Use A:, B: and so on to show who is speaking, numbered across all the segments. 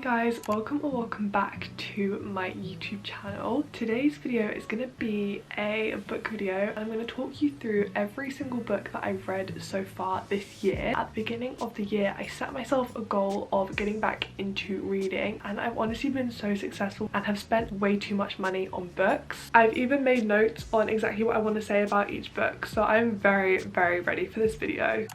A: guys, welcome back to my YouTube channel. Today's video is going to be a book video. I'm going to talk you through every single book that I've read so far this year. At the beginning of the year, I set myself a goal of getting back into reading, and I've honestly been so successful and have spent way too much money on books. I've even made notes on exactly what I want to say about each book, so I'm very ready for this video.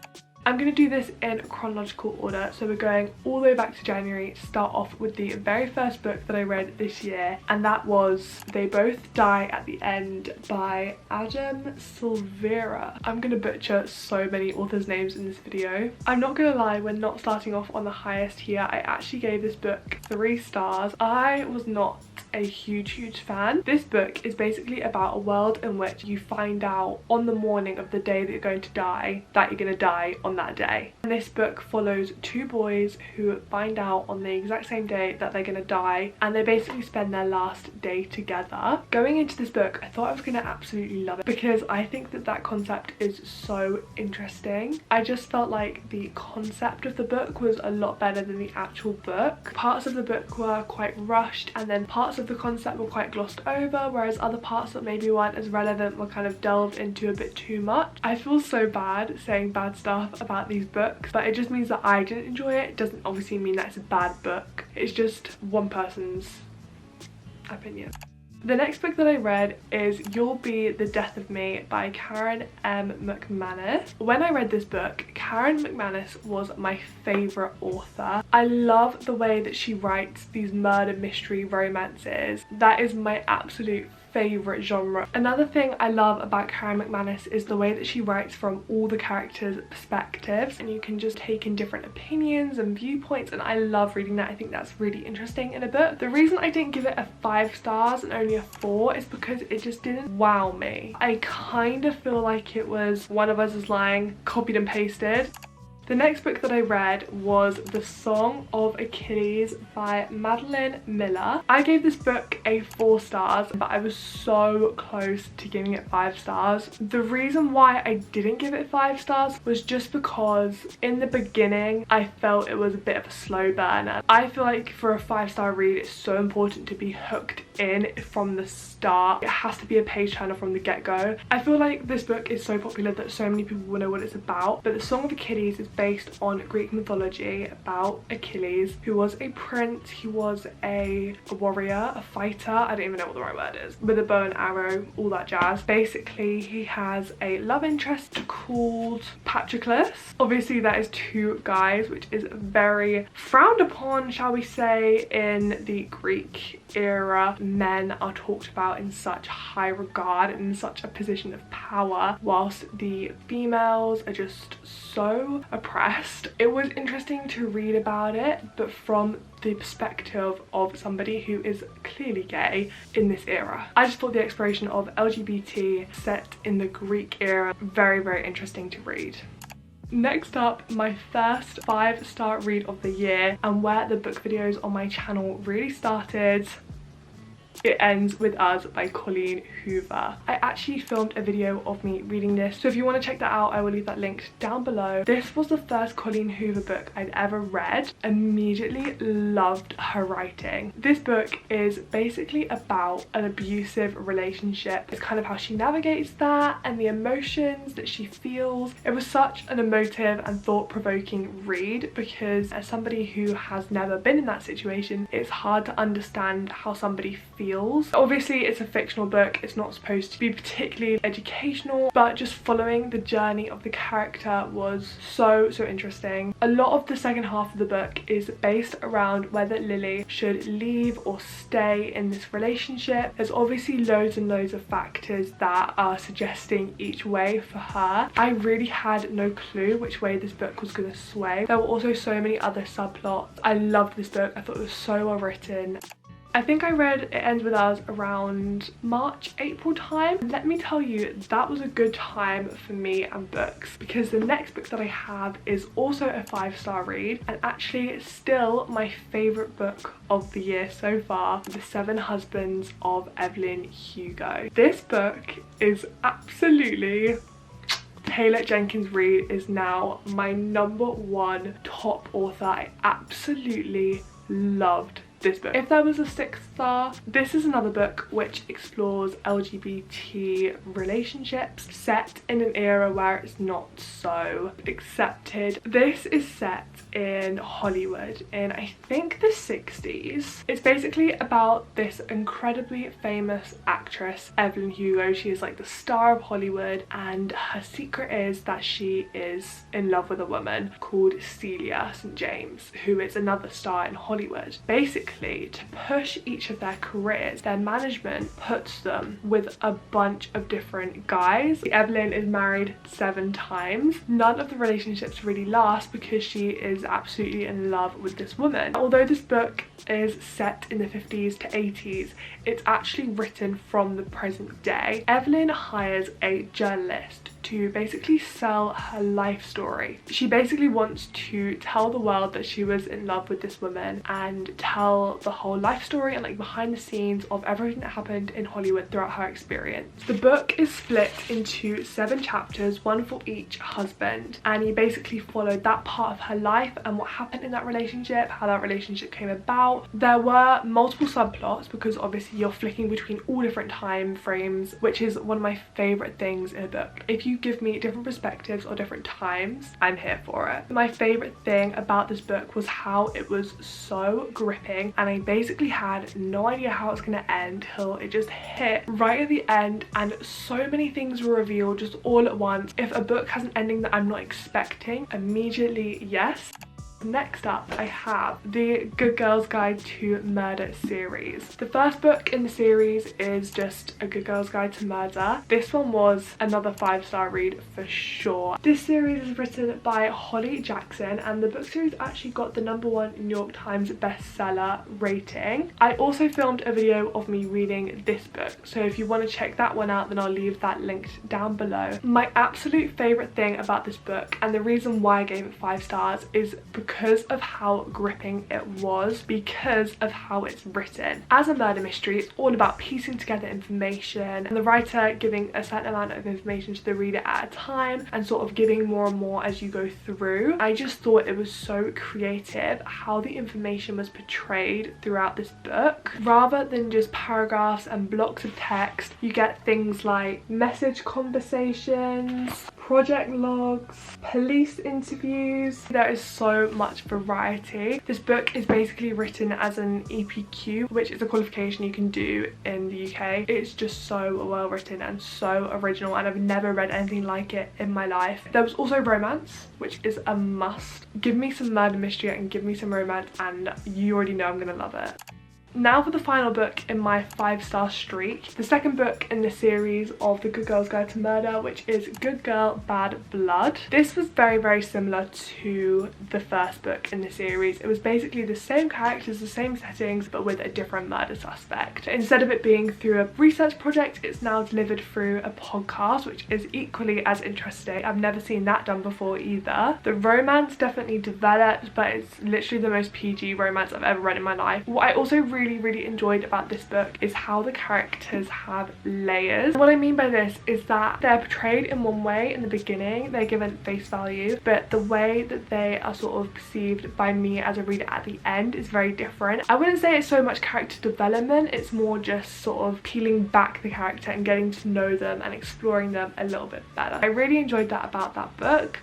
A: I'm going to do this in chronological order, so we're going all the way back to January to start off with the very first book that I read this year, and that was They Both Die at the End by Adam Silvera. I'm going to butcher so many authors' names in this video. I'm not going to lie, we're not starting off on the highest here. I actually gave this book 3 stars. I was not a huge fan. This book is basically about a world in which you find out on the morning of the day that you're going to die that you're going to die on that day. And this book follows 2 boys who find out on the exact same day that they're going to die, and they basically spend their last day together. Going into this book, I thought I was going to absolutely love it because I think that concept is so interesting. I just felt like the concept of the book was a lot better than the actual book. Parts of the book were quite rushed, and then parts of the concept were quite glossed over, whereas other parts that maybe weren't as relevant were kind of delved into a bit too much. I feel so bad saying bad stuff about these books, but it just means that I didn't enjoy it. It doesn't obviously mean that it's a bad book. It's just one person's opinion. The next book that I read is You'll Be the Death of Me by Karen M. McManus. When I read this book, Karen McManus was my favourite author. I love the way that she writes these murder mystery romances. That is my absolute favourite genre. Another thing I love about Karen McManus is the way that she writes from all the characters' perspectives, and you can just take in different opinions and viewpoints, and I love reading that. I think that's really interesting in a book. The reason I didn't give it a 5 stars and only a 4 is because it just didn't wow me. I kind of feel like it was One of Us Is Lying copied and pasted. The next book that I read was The Song of Achilles by Madeline Miller. I gave this book a 4 stars, but I was so close to giving it 5 stars. The reason why I didn't give it 5 stars was just because in the beginning I felt it was a bit of a slow burner. I feel like for a 5-star read it's so important to be hooked in from the start. It has to be a page turner from the get-go. I feel like this book is so popular that so many people will know what it's about, but The Song of Achilles is based on Greek mythology about Achilles, who was a prince. He was a warrior, a fighter, I don't even know what the right word is, with a bow and arrow, all that jazz. Basically, he has a love interest called Patroclus. Obviously, that is 2 guys, which is very frowned upon, shall we say, in the Greek era. Men are talked about in such high regard and in such a position of power, whilst the females are just so oppressed. It was interesting to read about it, but from the perspective of somebody who is clearly gay in this era. I just thought the exploration of LGBT set in the Greek era very interesting to read. Next up, my first 5-star read of the year, and where the book videos on my channel really started. It Ends With Us by Colleen Hoover. I actually filmed a video of me reading this, so if you want to check that out, I will leave that linked down below. This was the first Colleen Hoover book I'd ever read. Immediately loved her writing. This book is basically about an abusive relationship. It's kind of how she navigates that and the emotions that she feels. It was such an emotive and thought-provoking read because as somebody who has never been in that situation, it's hard to understand how somebody feels. Obviously, it's a fictional book. It's not supposed to be particularly educational, but just following the journey of the character was so interesting. A lot of the second half of the book is based around whether Lily should leave or stay in this relationship. There's obviously loads and loads of factors that are suggesting each way for her. I really had no clue which way this book was going to sway. There were also so many other subplots. I loved this book. I thought it was so well written. I think I read It Ends With Us around March, April time. Let me tell you, that was a good time for me and books, because the next book that I have is also a 5-star read, and actually still my favourite book of the year so far, The 7 Husbands of Evelyn Hugo. This book is absolutely... Taylor Jenkins Reid is now my #1 top author. I absolutely loved this book. If there was a 6th star, this is another book which explores LGBT relationships set in an era where it's not so accepted. This is set in Hollywood in, I think, the 60s. It's basically about this incredibly famous actress, Evelyn Hugo. She is like the star of Hollywood, and her secret is that she is in love with a woman called Celia St. James, who is another star in Hollywood. Basically, to push each of their careers, their management puts them with a bunch of different guys. Evelyn is married 7 times. None of the relationships really last because she is absolutely in love with this woman. Although this book is set in the 50s to 80s, it's actually written from the present day. Evelyn hires a journalist to basically sell her life story. She basically wants to tell the world that she was in love with this woman and tell the whole life story and like behind the scenes of everything that happened in Hollywood throughout her experience. The book is split into 7 chapters, 1 for each husband, and you basically followed that part of her life and what happened in that relationship, how that relationship came about. There were multiple subplots because obviously you're flicking between all different time frames, which is one of my favorite things in a book. If you give me different perspectives or different times, I'm here for it. My favorite thing about this book was how it was so gripping, and I basically had no idea how it's gonna end till it just hit right at the end, and so many things were revealed just all at once. If a book has an ending that I'm not expecting, immediately yes. Next up, I have the Good Girl's Guide to Murder series. The first book in the series is just A Good Girl's Guide to Murder. This one was another 5-star read for sure. This series is written by Holly Jackson, and the book series actually got the #1 New York Times bestseller rating. I also filmed a video of me reading this book, so if you want to check that one out, then I'll leave that linked down below. My absolute favorite thing about this book, and the reason why I gave it 5 stars, is because of how gripping it was, because of how it's written. As a murder mystery, it's all about piecing together information and the writer giving a certain amount of information to the reader at a time and sort of giving more and more as you go through. I just thought it was so creative how the information was portrayed throughout this book. Rather than just paragraphs and blocks of text, you get things like message conversations, project logs, police interviews. There is so much variety. This book is basically written as an EPQ, which is a qualification you can do in the UK. It's just so well written and so original, and I've never read anything like it in my life. There was also romance, which is a must. Give me some murder mystery and give me some romance and you already know I'm gonna love it. Now for the final book in my 5-star streak, the second book in the series of The Good Girl's Guide to Murder, which is Good Girl, Bad Blood. This was very similar to the first book in the series. It was basically the same characters, the same settings, but with a different murder suspect. Instead of it being through a research project, it's now delivered through a podcast, which is equally as interesting. I've never seen that done before either. The romance definitely developed, but it's literally the most PG romance I've ever read in my life. What I also really enjoyed about this book is how the characters have layers. What I mean by this is that they're portrayed in one way in the beginning, they're given face value, but the way that they are sort of perceived by me as a reader at the end is very different. I wouldn't say it's so much character development, it's more just sort of peeling back the character and getting to know them and exploring them a little bit better. I really enjoyed that about that book.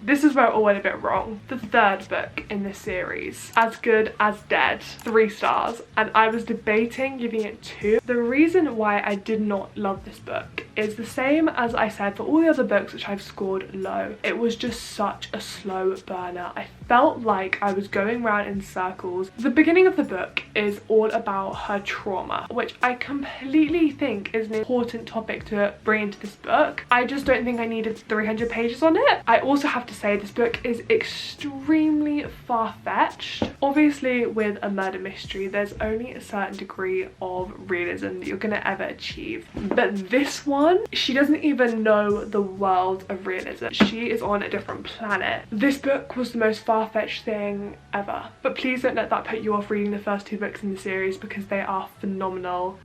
A: This is where it all went a bit wrong. The third book in this series, As Good as Dead, 3 stars, and I was debating giving it 2. The reason why I did not love this book is the same as I said for all the other books which I've scored low. It was just such a slow burner. I felt like I was going around in circles. The beginning of the book is all about her trauma, which I completely think is an important topic to bring into this book. I just don't think I needed 300 pages on it. I also have to say this book is extremely far-fetched. Obviously with a murder mystery there's only a certain degree of realism that you're gonna ever achieve, but this one, she doesn't even know the world of realism. She is on a different planet. This book was the most far-fetched thing ever, but please don't let that put you off reading the first 2 books in the series because they are phenomenal.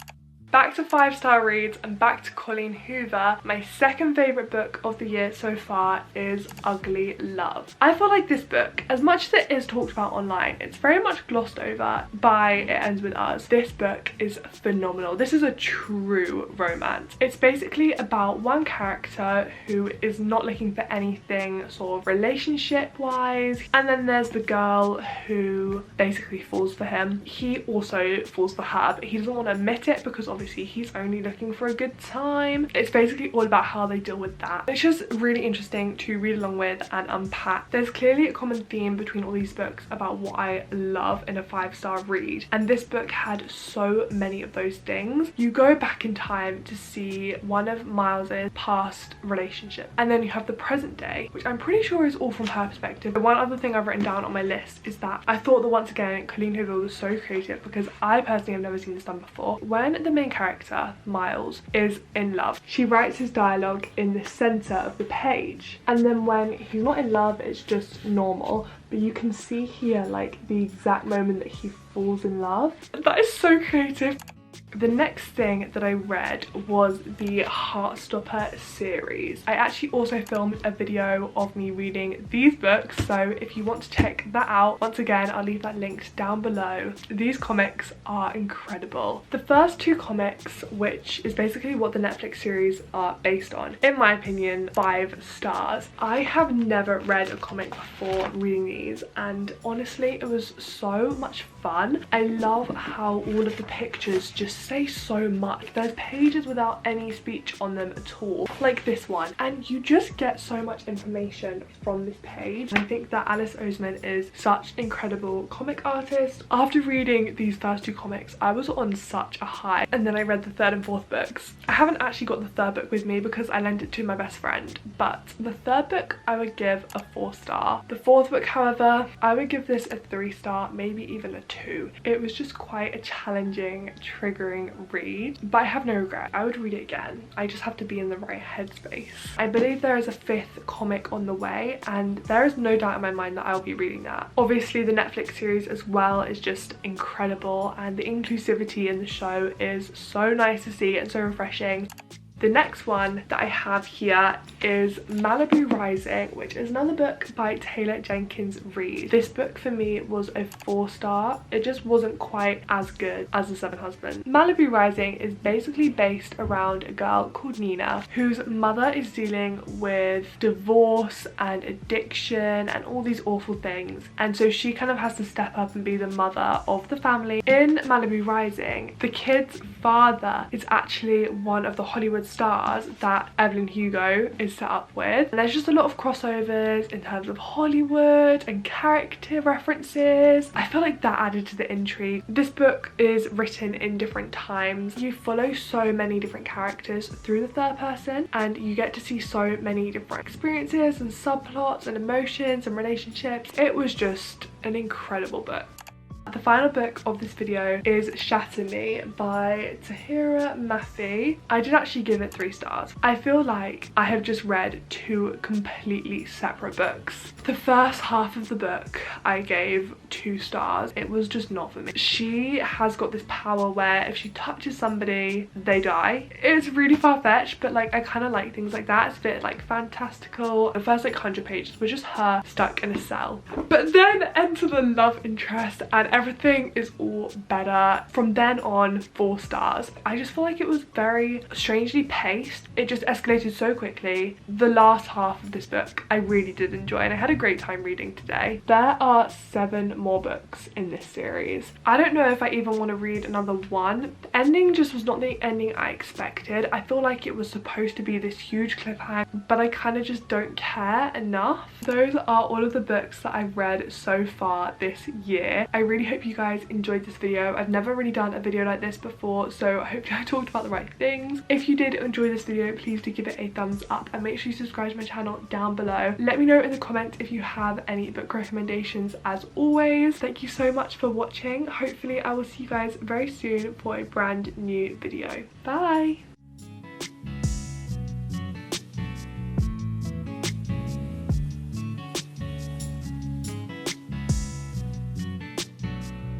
A: Back to 5-star reads and back to Colleen Hoover. My second favourite book of the year so far is Ugly Love. I feel like this book, as much as it is talked about online, it's very much glossed over by It Ends With Us. This book is phenomenal. This is a true romance. It's basically about one character who is not looking for anything sort of relationship wise, and then there's the girl who basically falls for him. He also falls for her, but he doesn't want to admit it because obviously he's only looking for a good time. It's basically all about how they deal with that. It's just really interesting to read along with and unpack. There's clearly a common theme between all these books about what I love in a 5-star read, and this book had so many of those things. You go back in time to see one of Miles's past relationship, and then you have the present day, which I'm pretty sure is all from her perspective. One other thing I've written down on my list is that I thought that once again Colleen Hoover was so creative, because I personally have never seen this done before. When the main character Miles is in love, she writes his dialogue in the center of the page, and then when he's not in love it's just normal, but you can see here like the exact moment that he falls in love. That is so creative. The next thing that I read was the Heartstopper series. I actually also filmed a video of me reading these books, so if you want to check that out, once again I'll leave that linked down below. These comics are incredible. The first 2 comics, which is basically what the Netflix series are based on, in my opinion 5 stars. I have never read a comic before reading these, and honestly it was so much fun. I love how all of the pictures just say so much. There's pages without any speech on them at all, like this one, and you just get so much information from this page. I think that Alice Oseman is such an incredible comic artist. After reading these first 2 comics I was on such a high, and then I read the 3rd and 4th books. I haven't actually got the 3rd book with me because I lent it to my best friend, but the 3rd book I would give a 4-star. The 4th book, however, I would give this a 3-star, maybe even a 2. It was just quite a challenging, triggering read, but I have no regret. I would read it again. I just have to be in the right headspace. I believe there is a 5th comic on the way, and there is no doubt in my mind that I'll be reading that. Obviously the Netflix series as well is just incredible, and the inclusivity in the show is so nice to see and so refreshing. The next one that I have here is Malibu Rising, which is another book by Taylor Jenkins Reid. This book for me was a 4-star. It just wasn't quite as good as The 7 Husbands. Malibu Rising is basically based around a girl called Nina whose mother is dealing with divorce and addiction and all these awful things, and so she kind of has to step up and be the mother of the family. In Malibu Rising, the kid's father is actually one of the Hollywood stars that Evelyn Hugo is set up with, and there's just a lot of crossovers in terms of Hollywood and character references. I feel like that added to the intrigue. This book is written in different times. You follow so many different characters through the 3rd person, and you get to see so many different experiences and subplots and emotions and relationships. It was just an incredible book. The final book of this video is Shatter by Tahira Mafi. I did actually give it 3 stars. I feel like I have just read 2 completely separate books. The first half of the book I gave 2 stars. It was just not for me. She has got this power where if she touches somebody, they die. It's really far-fetched, but like I kind of like things like that. It's a bit like fantastical. The first like 100 pages was just her stuck in a cell. But then enter the love interest and everything is all better. From then on, 4 stars. I just feel like it was very strangely paced. It just escalated so quickly. The last half of this book I really did enjoy, and I had a great time reading today. There are 7 more books in this series. I don't know if I even want to read another one. The ending just was not the ending I expected. I feel like it was supposed to be this huge cliffhanger, but I kind of just don't care enough. Those are all of the books that I've read so far this year. I really hope you guys enjoyed this video. I've never really done a video like this before, so I hope I talked about the right things. If you did enjoy this video, please do give it a thumbs up and make sure you subscribe to my channel down below. Let me know in the comments if you have any book recommendations. As always, thank you so much for watching. Hopefully I will see you guys very soon for a brand new video. Bye!